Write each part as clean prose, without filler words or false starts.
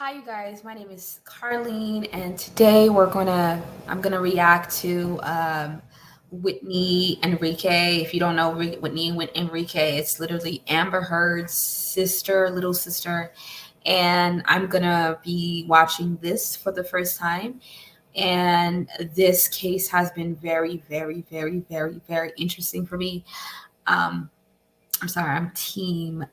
Hi, you guys. My name is Carlene, and today I'm gonna react to Whitney Enrique. If you don't know Whitney Enrique, it's literally Amber Heard's sister, little sister, and I'm gonna be watching this for the first time. And this case has been very, very, very, very, very interesting for me. Um, I'm sorry, I'm team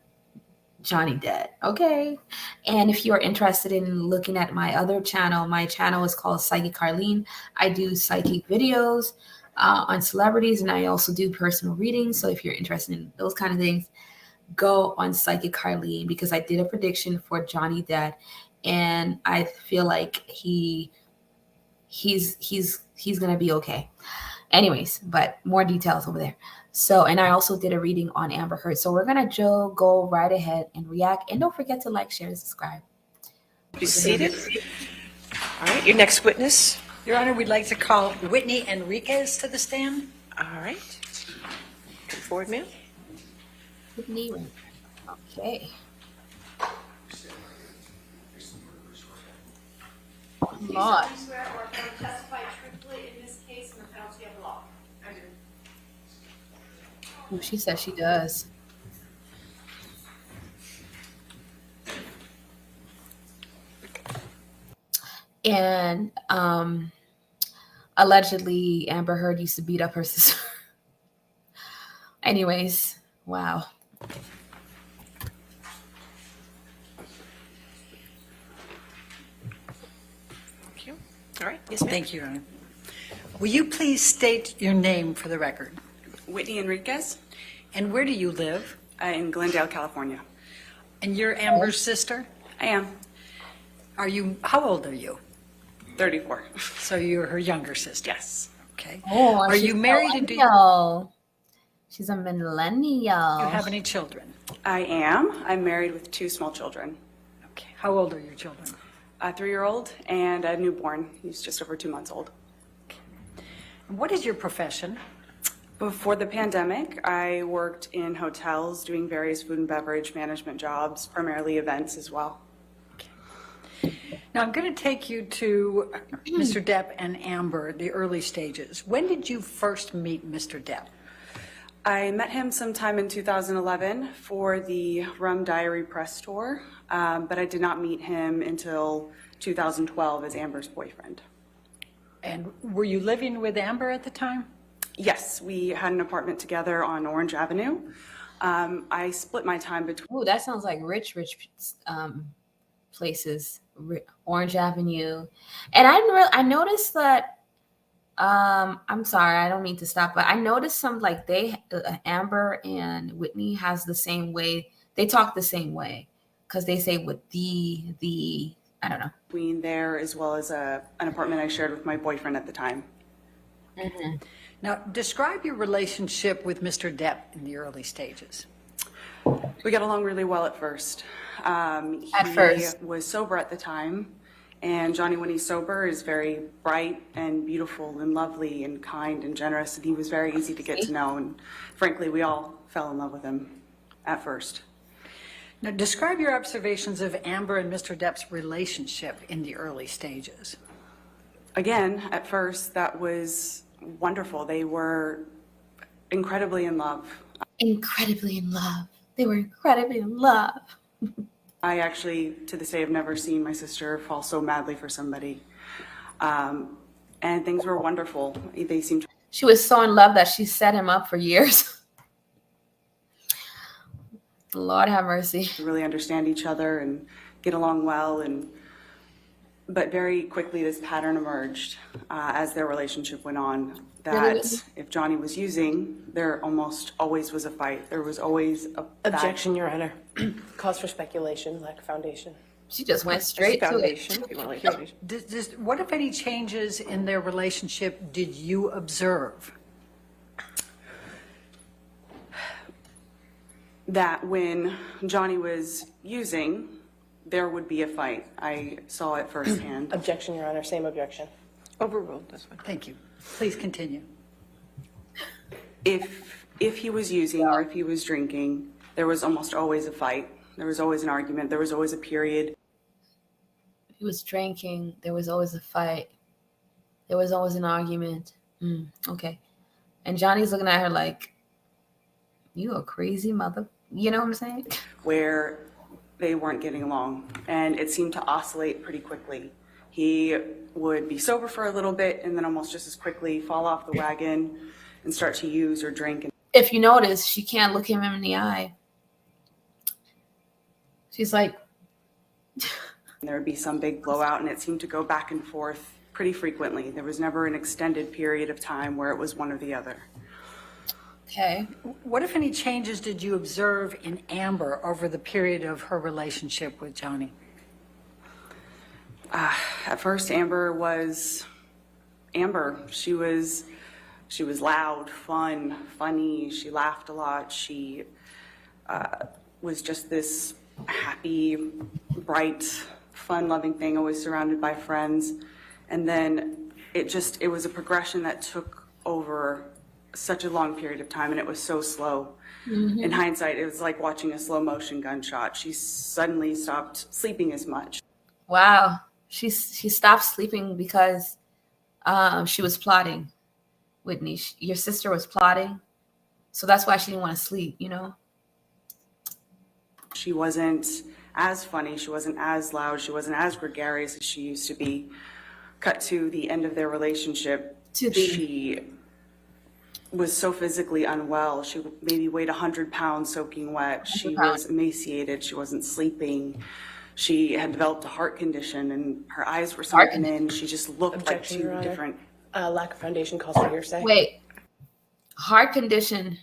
Johnny Depp. Okay. And if you're interested in looking at my channel is called Psychic Carlene. I do psychic videos on celebrities, and I also do personal readings. So if you're interested in those kind of things, go on Psychic Carlene because I did a prediction for Johnny Depp, and I feel like he's gonna be okay. Anyways, but more details over there. So, and I also did a reading on Amber Heard. So we're gonna go right ahead and react. And don't forget to like, share, and subscribe. Be seated. All right, your next witness. Your Honor, we'd like to call Whitney Henriquez to the stand. All right. Come forward, ma'am. Whitney. Okay. Come on. Do you swear or affirm to testify truthfully in this case and the penalty of the law? I do. Oh, she says she does. And allegedly Amber Heard used to beat up her sister. Anyways, wow. Thank you. All right. Yes, ma'am. Thank you, Your Honor. Will you please state your name for the record? Whitney Henriquez And where do you live? in Glendale, California. And you're Amber's sister? I am How old are you? 34. So you're her younger sister? Yes. Okay. Oh, Are you married and do you millennial. She's a millennial. have any children? I am. I'm married with two small children, Okay. How old are your children? a 3-year-old and a newborn. He's just over 2 months old. What is your profession? Before the pandemic, I worked in hotels doing various food and beverage management jobs, primarily events as well. Now, I'm going to take you to Mr. Depp and Amber, the early stages. When did you first meet Mr. Depp? I met him sometime in 2011 for the Rum Diary press tour, but I did not meet him until 2012 as Amber's boyfriend. And were you living with Amber at the time? Yes, we had an apartment together on Orange Avenue. I split my time between. Oh, that sounds like rich places. Orange Avenue. And I noticed that I'm sorry, I don't mean to stop, but I noticed some like Amber and Whitney has the same way. They talk the same way because they say with the I don't know. Between there as well as an apartment I shared with my boyfriend at the time. Mm-hmm. Now, describe your relationship with Mr. Depp in the early stages. We got along really well at first. First. He was sober at the time, and Johnny, when he's sober, is very bright and beautiful and lovely and kind and generous, and he was very easy to get to know, and frankly, we all fell in love with him at first. Now, describe your observations of Amber and Mr. Depp's relationship in the early stages. Again, at first, that was wonderful. They were incredibly in love. Incredibly in love. They were incredibly in love. I actually, to this day, have never seen my sister fall so madly for somebody. And things were wonderful. They seemed. She was so in love that she set him up for years. Lord have mercy. To really understand each other and get along well. But very quickly, this pattern emerged as their relationship went on. That if Johnny was using, there almost always was a fight. There was always a Objection, Your Honor. Cause for speculation, lack of foundation. She just went straight to it. Foundation. If you want to like foundation. What, if any, changes in their relationship did you observe? That when Johnny was using, there would be a fight. I saw it firsthand. Objection, Your Honor. Same objection. Overruled. This one. Thank you. Please continue. If he was using or if he was drinking, there was almost always a fight. There was always an argument. There was always a period. He was drinking. There was always a fight. There was always an argument. Okay. And Johnny's looking at her like, you a crazy mother. You know what I'm saying? where they weren't getting along, and it seemed to oscillate pretty quickly. He would be sober for a little bit and then almost just as quickly fall off the wagon and start to use or drink. And If you notice, she can't look him in the eye. She's like, there would be some big blowout, and it seemed to go back and forth pretty frequently. There was never an extended period of time where it was one or the other. okay. What, if any, changes did you observe in Amber over the period of her relationship with Johnny? At first, Amber was Amber. She was loud, funny. She laughed a lot. She was just this happy, bright, fun-loving thing, always surrounded by friends. And then it was a progression that took over such a long period of time, and it was so slow. In hindsight, it was like watching a slow-motion gunshot. She suddenly stopped sleeping as much. Wow. She stopped sleeping because she was plotting. Whitney, your sister was plotting. So that's why she didn't want to sleep, you know? She wasn't as funny. She wasn't as loud. She wasn't as gregarious as she used to be. Cut to the end of their relationship, she was so physically unwell. She maybe weighed 100 pounds soaking wet. She was emaciated. She wasn't sleeping. She had developed a heart condition, and her eyes were sunken in. She just looked like Objection, two Your Honor. different. Lack of foundation calls for hearsay. Wait. Heart condition.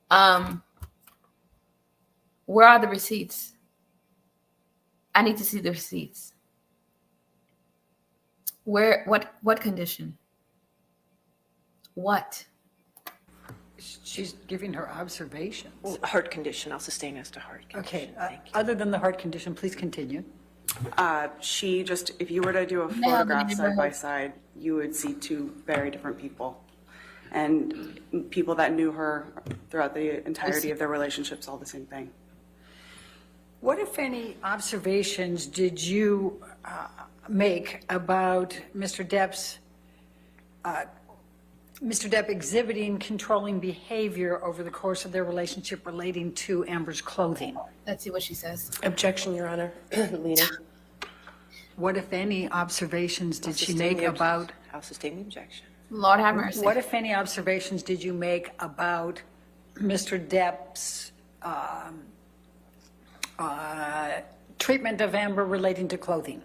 Where are the receipts? I need to see the receipts. Where, what condition? What? She's giving her observations. Heart condition. I'll sustain as to heart Okay, condition. Thank you. other than the heart condition, please continue. She just, if you were to do a No, photograph but side by side, you would see two very different people. And people that knew her throughout the entirety of their relationships, all the same thing. What, if any, observations did you make about Mr. Depp exhibiting controlling behavior over the course of their relationship relating to Amber's clothing? Let's see what she says. Objection, Your Honor. Lena. What, if any, observations did she make about, I'll sustain the objection. Lord have mercy. what, if any, observations did you make about Mr. Depp's treatment of Amber relating to clothing?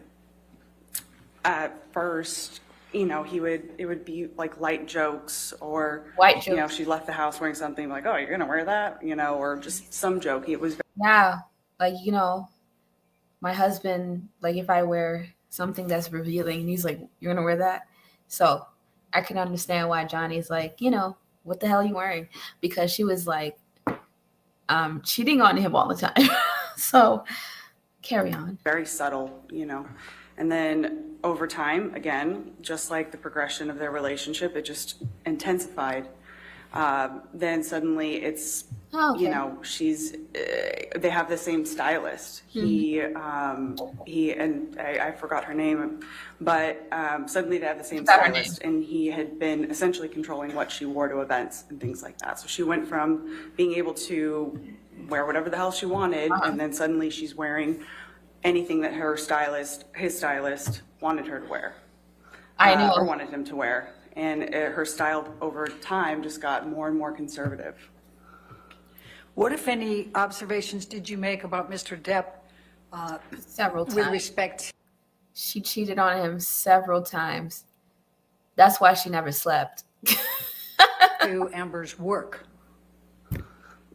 At first, it would be like light jokes, or, White jokes. she left the house wearing something like, oh, you're going to wear that, or just some joke. It was Yeah. Like, my husband, like if I wear something that's revealing, and he's like, you're going to wear that? So I can understand why Johnny's like, what the hell are you wearing? Because she was like cheating on him all the time. So carry on. very subtle, And then over time, again, just like the progression of their relationship, it just intensified. Then suddenly it's, Oh, okay. they have the same stylist. He and I forgot her name, but suddenly they have the same What's her stylist, and he had been essentially controlling what she wore to events and things like that. So she went from being able to wear whatever the hell she wanted, and then suddenly she's wearing anything that his stylist wanted her to wear. I know. Or wanted him to wear. And her style over time just got more and more conservative. What, if any, observations did you make about Mr. Depp Several with times. respect She cheated on him several times. That's why she never slept. to Amber's work?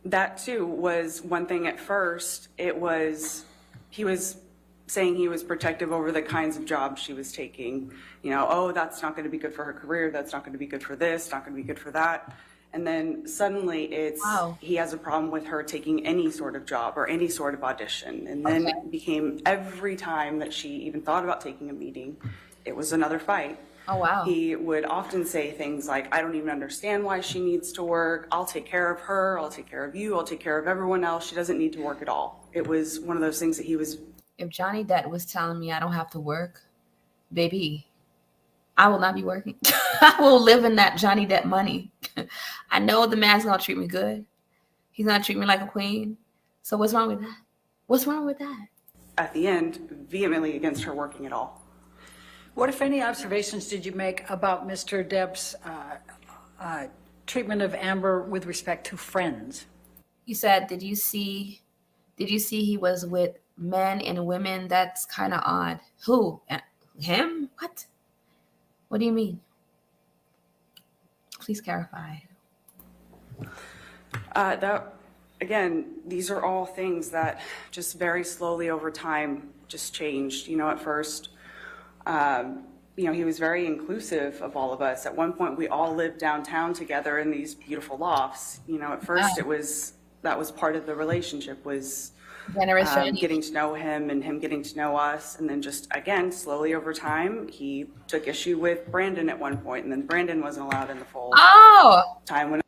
That too was one thing at first. He was saying he was protective over the kinds of jobs she was taking. Oh, that's not going to be good for her career. That's not going to be good for this, not going to be good for that. And then suddenly he has a problem with her taking any sort of job or any sort of audition. And then it became every time that she even thought about taking a meeting, it was another fight. Oh, wow. He would often say things like, I don't even understand why she needs to work. I'll take care of her. I'll take care of you. I'll take care of everyone else. She doesn't need to work at all. It was one of those things that he was if Johnny Depp was telling me I don't have to work, baby, I will not be working. I will live in that Johnny Depp money. I know the man's gonna treat me good. He's gonna treat me like a queen. So what's wrong with that? What's wrong with that? At the end, vehemently against her working at all. What, if any, observations did you make about Mr. Depp's treatment of Amber with respect to friends? You said, did you see he was with men and women? That's kind of odd. Who? Him? What do you mean? Please clarify. Again, these are all things that just very slowly over time just changed. At first, he was very inclusive of all of us. At one point, we all lived downtown together in these beautiful lofts. At first, that was part of the relationship, was Generous friend. getting to know him and him getting to know us. And then just, again, slowly over time, he took issue with Brandon at one point, and then Brandon wasn't allowed in the fold. Oh, Time went.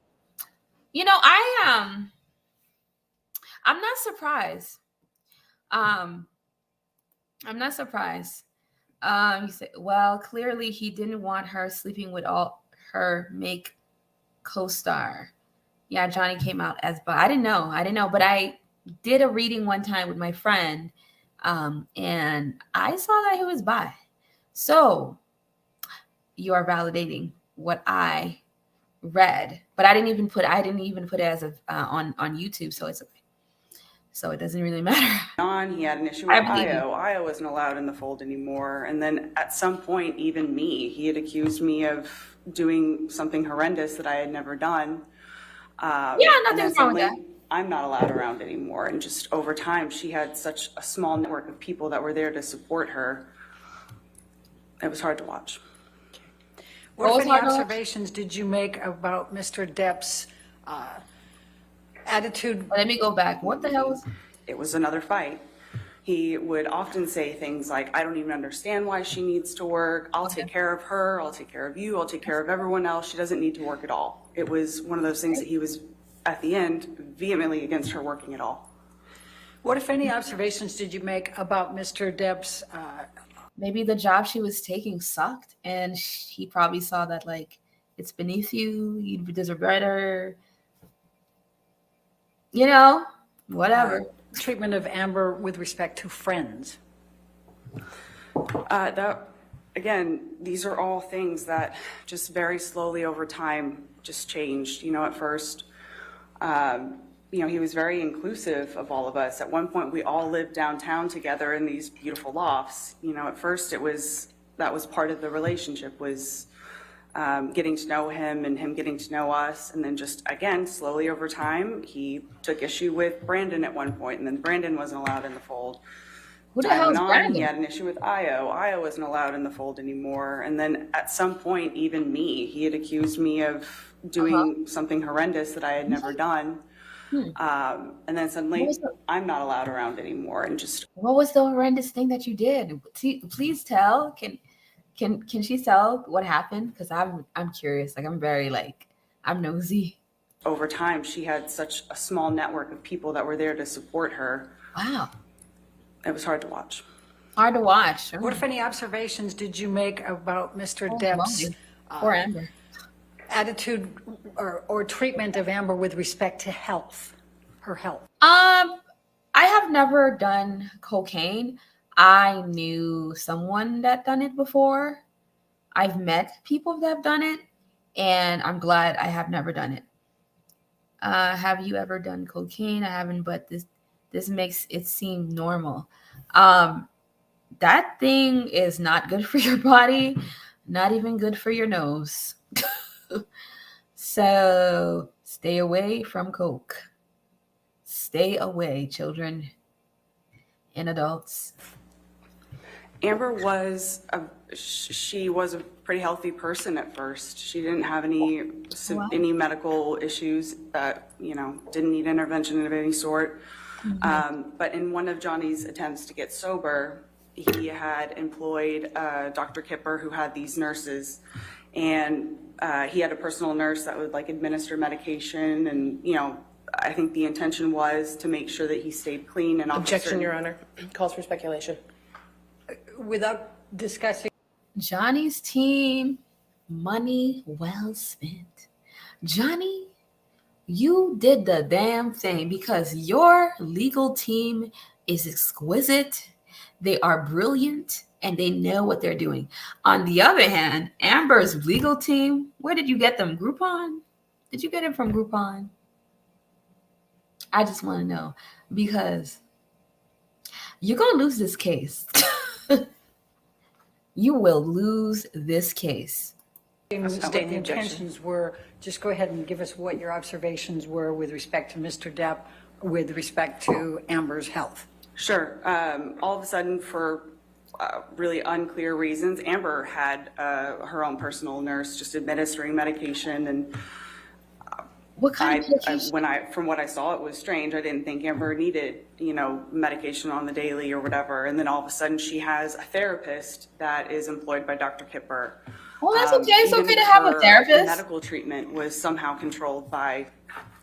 I'm not surprised. I'm not surprised. You say, well, clearly he didn't want her sleeping with all her make co-star. Yeah, Johnny came out as bi. I didn't know, but I did a reading one time with my friend, and I saw that he was bi. So you are validating what I read, but I didn't even put it as on YouTube, so it's okay. So it doesn't really matter. He had an issue with Io. Io wasn't allowed in the fold anymore. And then at some point, even me, he had accused me of doing something horrendous that I had never done. Nothing's wrong with that. I'm not allowed around anymore. And just over time, she had such a small network of people that were there to support her. It was hard to watch. What, if any, observations did you make about Mr. Depp's attitude? Let me go back. What the hell was? It was another fight. He would often say things like, I don't even understand why she needs to work. I'll take care of her. I'll take care of you. I'll take care of everyone else. She doesn't need to work at all. It was one of those things that he was, at the end, vehemently against her working at all. What, if any, observations did you make about Mr. Depp's maybe the job she was taking sucked, and he probably saw that, like, it's beneath you. You deserve better. Whatever. Treatment of Amber with respect to friends? Again, these are all things that just very slowly over time just changed. At first, he was very inclusive of all of us. At one point, we all lived downtown together in these beautiful lofts. At first, that was part of the relationship, was getting to know him and him getting to know us. And then just, again, slowly over time, he took issue with Brandon at one point, and then Brandon wasn't allowed in the fold. Who the hell is Brandon? He had an issue with Io. Io wasn't allowed in the fold anymore. And then at some point, even me, he had accused me of doing something horrendous that I had never done. And then suddenly, I'm not allowed around anymore. And just, what was the horrendous thing that you did? Please tell. Can she tell what happened? Because I'm curious. Like, I'm very, I'm nosy. Over time, she had such a small network of people that were there to support her. Wow. It was hard to watch. Hard to watch. What, if any, observations did you make about Mr. Depp's Poor Amber. attitude or treatment of Amber with respect to her health? I have never done cocaine. I knew someone that done it before. I've met people that have done it, and I'm glad I have never done it. Have you ever done cocaine? I haven't, but this makes it seem normal. That thing is not good for your body, not even good for your nose. So stay away from coke. Stay away, children and adults. Amber was a pretty healthy person at first. She didn't have any medical issues that, didn't need intervention of any sort. But in one of Johnny's attempts to get sober, he had employed Dr. Kipper, who had these nurses, and he had a personal nurse that would administer medication and, I think the intention was to make sure that he stayed clean and off of Objection, certain- Your Honor. Calls for speculation. Without discussing, Johnny's team, money well spent. Johnny, you did the damn thing because your legal team is exquisite. They are brilliant and they know what they're doing. On the other hand, Amber's legal team, where did you get them? Groupon? Did you get it from Groupon? I just want to know because you're going to lose this case. You will lose this case. what Sustain the the objection. intentions were, just go ahead and give us what your observations were with respect to Mr. Depp, with respect to Amber's health. Sure. All of a sudden, for really unclear reasons, Amber had her own personal nurse just administering medication, and What kind of medication? from what I saw, it was strange. I didn't think Amber needed, medication on the daily or whatever. And then all of a sudden, she has a therapist that is employed by Dr. Kipper. Well, that's okay. It's Even okay to have a her therapist. Medical treatment was somehow controlled by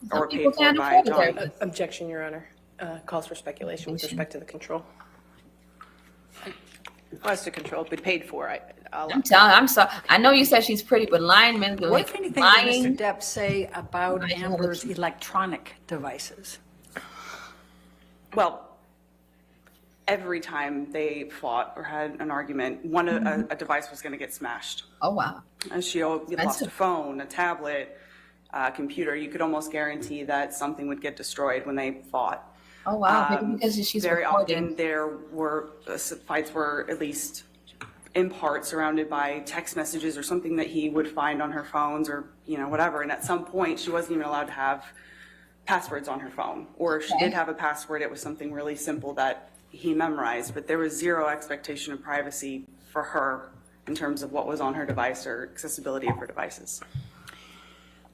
Some or people paid for can't by afford a Johnny. therapist. Objection, Your Honor. Calls for speculation with respect to the control. As to control, but paid for. I'm telling. I'm sorry. I know you said she's pretty, but lying men What, if anything, did lying. Mr. Depp say about Lying. Amber's electronic devices? Well, every time they fought or had an argument, a device was going to get smashed. Oh wow. And she lost a Expensive. phone, a tablet, a computer. You could almost guarantee that something would get destroyed when they fought. Oh wow. Maybe because she's Very recording. often there were fights were at least in part surrounded by text messages or something that he would find on her phones or whatever. And at some point she wasn't even allowed to have passwords on her phone, or if she Okay. did have a password, it was something really simple that he memorized. But there was zero expectation of privacy for her in terms of what was on her device or accessibility of her devices.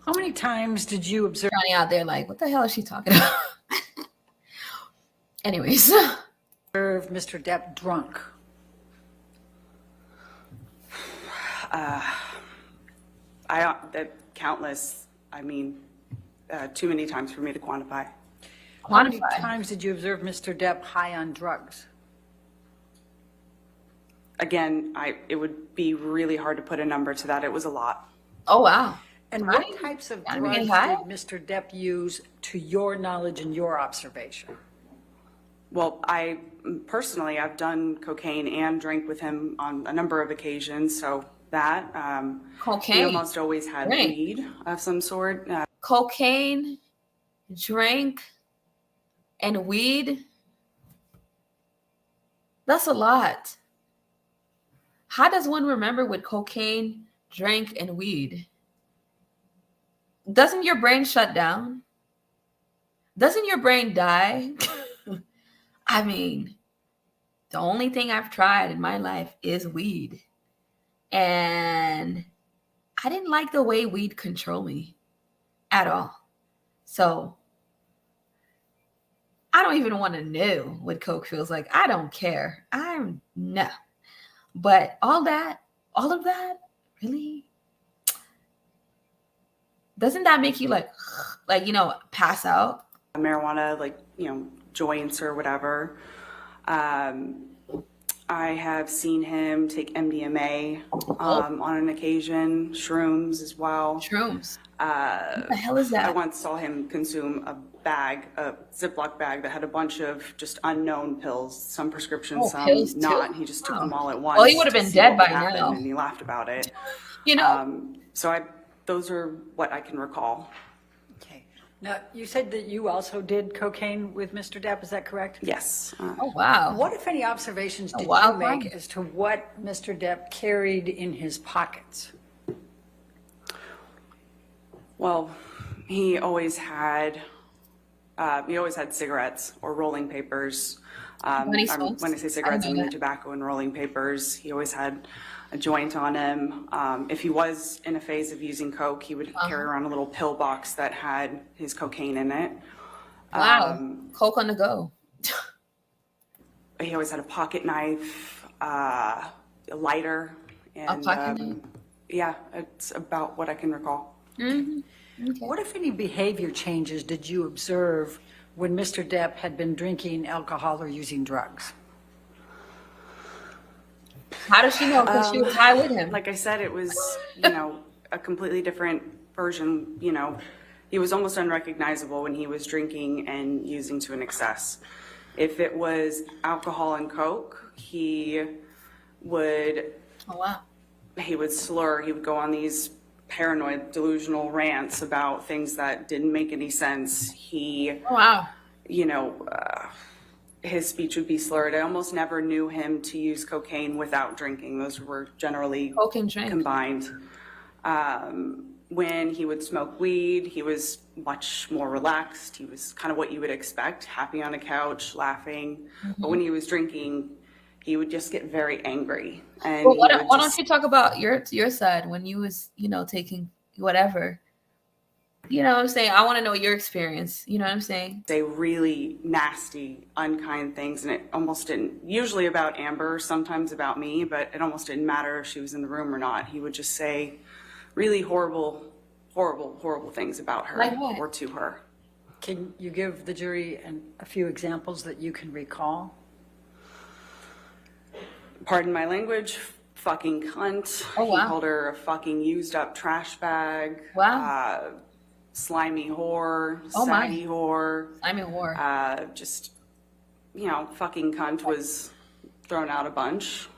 How many times did you observe Johnny out there like, what the hell is she talking about? Anyways, Mr. Depp drunk? Countless, too many times for me to quantify. How many quantify. times did you observe Mr. Depp high on drugs? Again, it would be really hard to put a number to that. It was a lot. Oh wow. And Right. what types of Gotta be drugs getting high. did Mr. Depp use, to your knowledge and your observation? Well, I've done cocaine and drank with him on a number of occasions, so that, he Cocaine. almost always had Right. weed of some sort. Cocaine, drink, and weed. That's a lot. How does one remember with cocaine, drink, and weed? Doesn't your brain shut down? Doesn't your brain die? I mean, the only thing I've tried in my life is weed. And I didn't like the way weed controlled me at all. So I don't even want to know what Coke feels like. I don't care. No. But all of that, really? Doesn't that make you pass out? Marijuana, joints or whatever. I have seen him take MDMA on an occasion, shrooms as well. Shrooms. What the hell is I that? once saw him consume a Ziploc bag that had a bunch of just unknown pills, some prescriptions, Oh, some pills too? not. He just took them all at once. Well, he would have to been see dead what by would happen, now. And he laughed about it. Those are what I can recall. Okay. Now, you said that you also did cocaine with Mr. Depp, is that correct? Yes. Oh, wow. What, if any, observations did you wild make crime. as to what Mr. Depp carried in his pockets? Well, he always had cigarettes or rolling papers. When he smokes? When I say cigarettes, I know mean that. tobacco and rolling papers. He always had a joint on him. If he was in a phase of using coke, he would carry around a little pill box that had his cocaine in it. Wow. Coke on the go. He always had a pocket knife, a lighter, and pocket knife. yeah, it's about what I can recall. Okay. What, if any, behavior changes did you observe when Mr. Depp had been drinking alcohol or using drugs? How does she know? Because she was high with him. Like I said, it was, a completely different version, he was almost unrecognizable when he was drinking and using to an excess. If it was alcohol and Coke, he would Oh wow. slur, he would go on these paranoid, delusional rants about things that didn't make any sense. Oh wow. His speech would be slurred. I almost never knew him to use cocaine without drinking. Those were generally Coke and drink. combined. When he would smoke weed, he was much more relaxed. He was kind of what you would expect, happy on a couch, laughing. But when he was drinking, he would just get very angry. And Well, why don't you talk about your side when you was, taking whatever? You know what I'm saying? I want to know your experience. You know what I'm saying? say really nasty, unkind things, and it almost didn't, usually about Amber, sometimes about me, but it almost didn't matter if she was in the room or not. He would just say really horrible, horrible, horrible things about her Like what? or to her. Can you give the jury a few examples that you can recall? Pardon my language, fucking cunt. Oh, wow. He called her a fucking used up trash bag. Wow. Slimy whore, Oh, my. saggy whore. I'm in war. Just, fucking cunt was thrown out a bunch.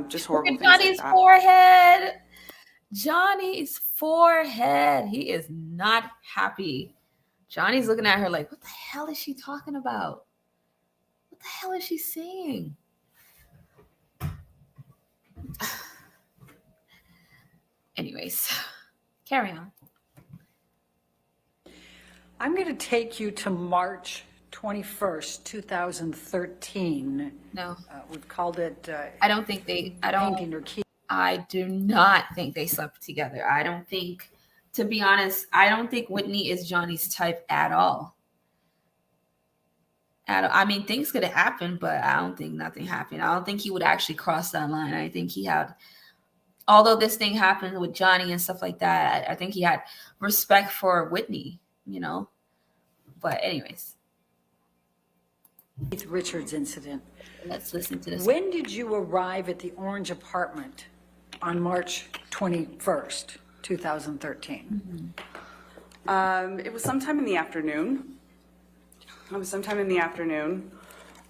Just horrible Look things at Johnny's like that. forehead. Johnny's forehead. He is not happy. Johnny's looking at her like, what the hell is she talking about? What the hell is she saying? Anyways, carry on. I'm going to take you to March 21st, 2013. No, We've called it I don't think hanging or keeping. I do not think they slept together. I don't think, to be honest, I don't think Whitney is Johnny's type at all. I mean, things could have happened, but I don't think nothing happened. I don't think he would actually cross that line. I think he had, although this thing happened with Johnny and stuff like that, I think he had respect for Whitney, But anyways, Keith Richards incident. let's listen to this. When did you arrive at the Orange apartment on March 21st, 2013? It was sometime in the afternoon.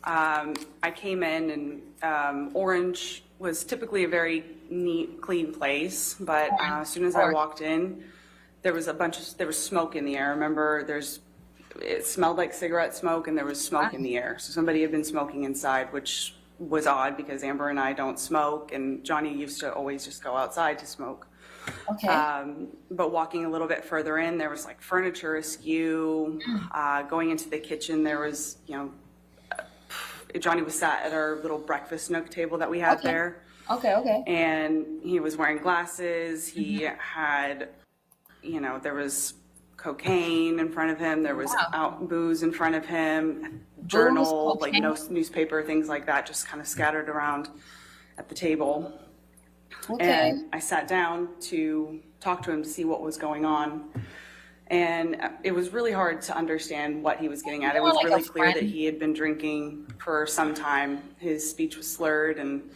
I came in and Orange was typically a very neat, clean place, but as soon as I walked in, there was smoke in the air. Remember, it smelled like cigarette smoke and there was smoke in the air. So somebody had been smoking inside, which was odd because Amber and I don't smoke and Johnny used to always just go outside to smoke. Okay. But walking a little bit further in, there was like furniture askew. Going into the kitchen, there was, Johnny was sat at our little breakfast nook table that we had there. Okay. And he was wearing glasses. He had, there was cocaine in front of him. There was booze in front of him, journal, like newspaper, things like that, just kind of scattered around at the table. Okay. And I sat down to talk to him to see what was going on. And it was really hard to understand what he was getting at. It was really clear that he had been drinking for some time. His speech was slurred. And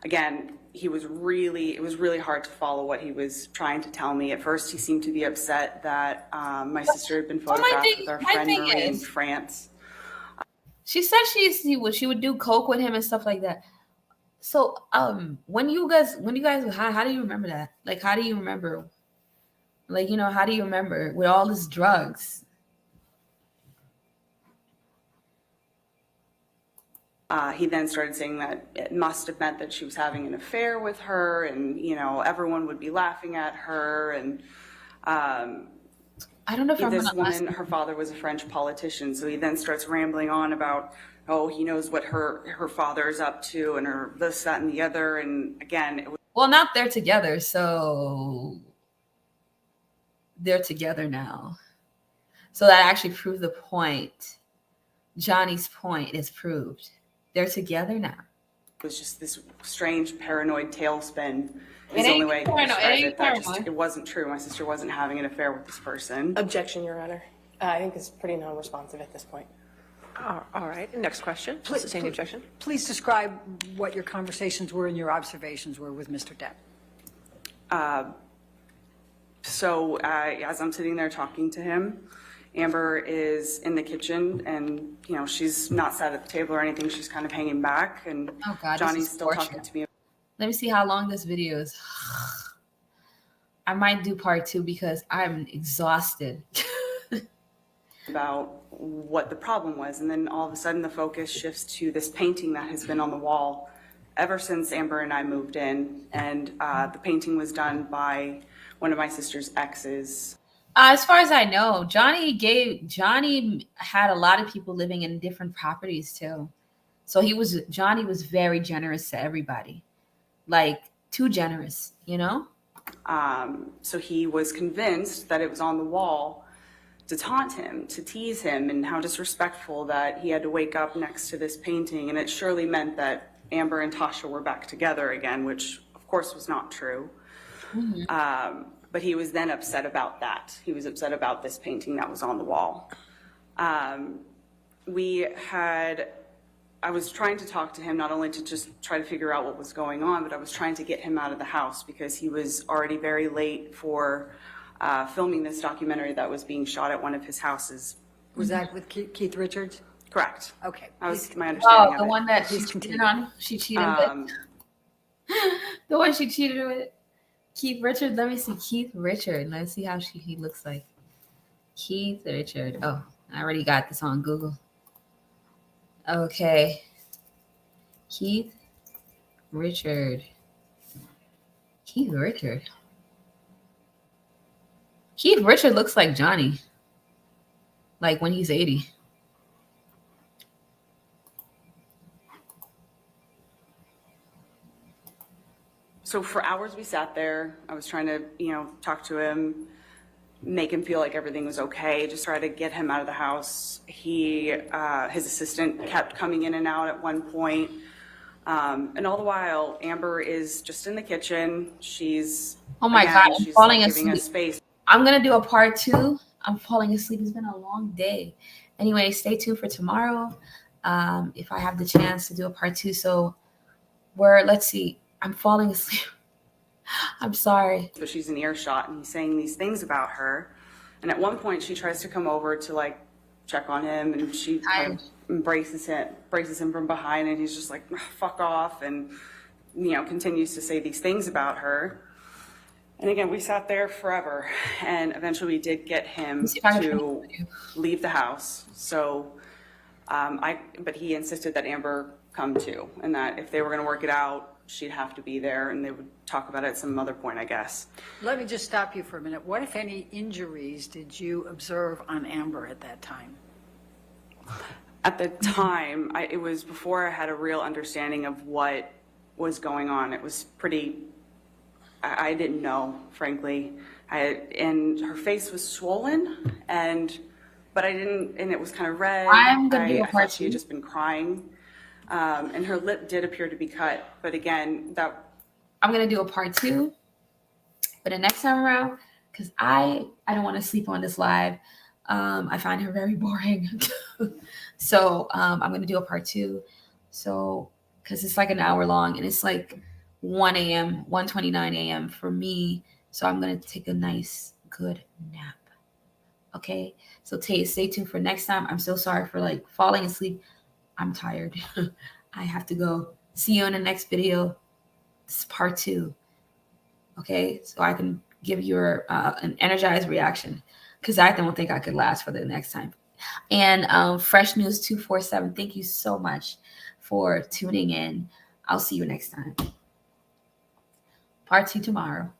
again, it was really hard to follow what he was trying to tell me. At first, he seemed to be upset that my sister had been photographed with our friend Marie in France. She said she would do coke with him and stuff like that. So, when you guys, how do you remember that? Like, how do you remember? Like, how do you remember with all these drugs? He then started saying that it must have meant that she was having an affair with her, and everyone would be laughing at her. And I don't know if this woman, her father was a French politician, so he then starts rambling on about, he knows what her father's up to, and her this, that, and the other. And again, it was not they're together, so they're together now. So that actually proved the point. Johnny's point is proved. They're together now. was just this strange paranoid tailspin. It Is the only ain't way I can paranoid. It describe ain't it. That just, paranoid. it wasn't true. My sister wasn't having an affair with this person. Objection, Your Honor. I think it's pretty non-responsive at this point. All right, next question. Sustain the objection. Please describe what your conversations were and your observations were with Mr. Depp. So as I'm sitting there talking to him, Amber is in the kitchen, and she's not sat at the table or anything. She's kind of hanging back, and Oh, God, this Johnny's is still torture. talking to me Let me see how long this video is. I might do part 2 because I'm exhausted. about what the problem was, and then all of a sudden the focus shifts to this painting that has been on the wall ever since Amber and I moved in, and the painting was done by one of my sister's exes. As far as I know, Johnny had a lot of people living in different properties too. So Johnny was very generous to everybody. Like too generous, So he was convinced that it was on the wall to taunt him, to tease him, and how disrespectful that he had to wake up next to this painting. And it surely meant that Amber and Tasha were back together again, which of course was not true. But he was then upset about that. He was upset about this painting that was on the wall. I was trying to talk to him, not only to just try to figure out what was going on, but I was trying to get him out of the house because he was already very late for filming this documentary that was being shot at one of his houses. Was that with Keith Richards? Correct. Okay. That was my understanding Oh, of the it. one that she Please cheated continue. on? She cheated with? The one she cheated with? Keith Richard? Let me see. Keith Richard. Let's see how he looks like. Keith Richard. Oh, I already got this on Google. Okay. Keith Richard. Keith Richard. Keith Richard looks like Johnny. Like when he's 80. So for hours we sat there. I was trying to, talk to him, make him feel like everything was okay, just try to get him out of the house. His assistant kept coming in and out at one point. And all the while, Amber is just in the kitchen. She's, Oh my God, I'm she's falling giving us asleep. space. I'm going to do a part 2. I'm falling asleep. It's been a long day. Anyway, stay tuned for tomorrow. If I have the chance to do a part 2. So let's see. I'm falling asleep. I'm sorry. But she's in earshot, and he's saying these things about her. And at one point, she tries to come over to check on him, and she embraces him from behind, and he's just like, fuck off, and continues to say these things about her. And again, we sat there forever, and eventually we did get him to leave the house. So, but he insisted that Amber come too, and that if they were going to work it out, she'd have to be there, and they would talk about it at some other point, I guess. Let me just stop you for a minute. What, if any, injuries did you observe on Amber at that time? At the time, it was before I had a real understanding of what was going on. It was I didn't know, frankly. And her face was swollen, but I didn't, and it was kind of red. I'm going to do a I thought part she had 2. just been crying. And her lip did appear to be cut, but again, I'm going to do a part 2. But the next time around, because I don't want to sleep on this live. I find her very boring. So I'm going to do a part 2. So, because it's like an hour long, and it's like 1 a.m., 1:29 a.m. for me. So I'm going to take a nice, good nap. Okay? So stay tuned for next time. I'm so sorry for falling asleep. I'm tired. I have to go. See you in the next video. This is part 2. Okay? So I can give you an energized reaction, because I don't think I could last for the next time. And Fresh News 247, thank you so much for tuning in. I'll see you next time. Part 2 tomorrow.